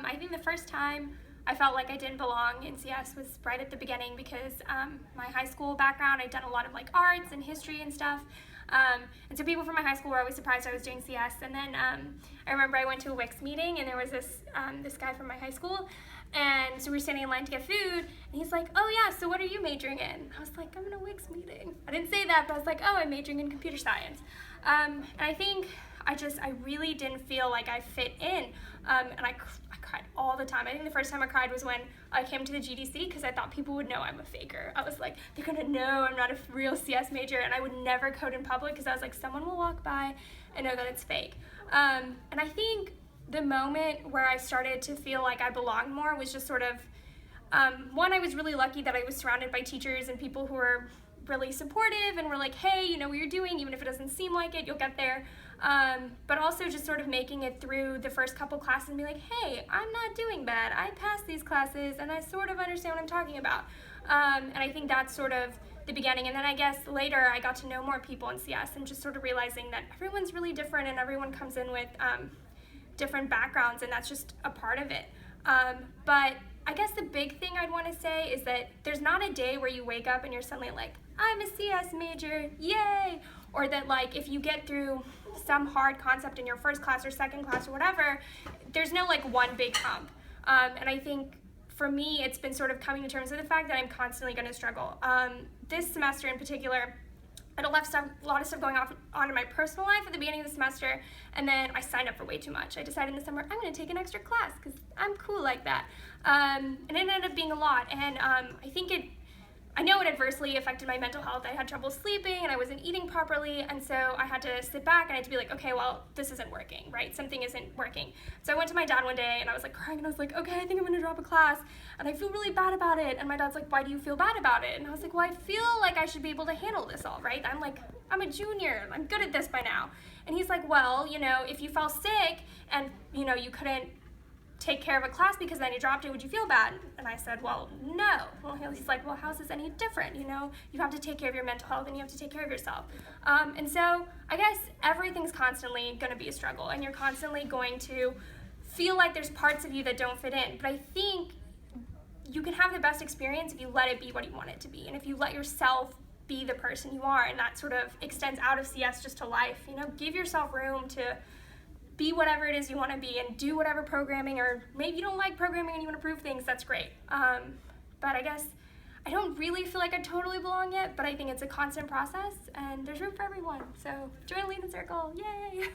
I think the first time I felt like I didn't belong in CS was right at the beginning because my high school background, I'd done a lot of like arts and history and stuff. And so people from my high school were always surprised I was doing CS. And then I remember I went to a WIX meeting and there was this guy from my high school, and so we were standing in line to get food, and he's like, oh yeah, so what are you majoring in? I was like, I'm in a WIX meeting. I didn't say that, but I was like, oh, I'm majoring in computer science. And I think I really didn't feel like I fit in, and I cried all the time. I think the first time I cried was when I came to the GDC because I thought people would know I'm a faker. I was like, they're gonna know I'm not a real CS major, and I would never code in public because I was like, someone will walk by and know that it's fake. And I think the moment where I started to feel like I belonged more was just sort of, one, I was really lucky that I was surrounded by teachers and people who were really supportive and were like, hey, you know what you're doing, even if it doesn't seem like it, you'll get there. But also just sort of making it through the first couple classes and be like, hey, I'm not doing bad. I passed these classes and I sort of understand what I'm talking about. And I think that's sort of the beginning. And then I guess later I got to know more people in CS and just sort of realizing that everyone's really different and everyone comes in with different backgrounds, and that's just a part of it. But I guess the big thing I'd want to say is that there's not a day where you wake up and you're suddenly like, I'm a CS major, yay! Or that like if you get through some hard concept in your first class or second class or whatever, there's no like one big hump. And I think for me, it's been sort of coming to terms with the fact that I'm constantly going to struggle. This semester in particular, I had a lot of stuff going on in my personal life at the beginning of the semester, and then I signed up for way too much. I decided in the summer, I'm going to take an extra class because I'm cool like that. And it ended up being a lot, and I know it adversely affected my mental health. I had trouble sleeping and I wasn't eating properly, and so I had to sit back and I had to be like, okay, well, this isn't working, right? Something isn't working. So I went to my dad one day and I was like crying and I was like, okay, I think I'm gonna drop a class and I feel really bad about it. And my dad's like, why do you feel bad about it? And I was like, well, I feel like I should be able to handle this all, right? I'm a junior, I'm good at this by now. And he's like, well, you know, if you fell sick and, you know, you couldn't take care of a class because then you dropped it, would you feel bad? And I said, well, no. Well, he's like, well, how's this any different? You know, you have to take care of your mental health and you have to take care of yourself. And so I guess everything's constantly going to be a struggle, and you're constantly going to feel like there's parts of you that don't fit in. But I think you can have the best experience if you let it be what you want it to be, and if you let yourself be the person you are, and that sort of extends out of CS just to life. You know, give yourself room to be whatever it is you want to be and do whatever programming, or maybe you don't like programming and you want to prove things, that's great. But I guess I don't really feel like I totally belong yet, but I think it's a constant process and there's room for everyone. So join Lead in Circle, yay!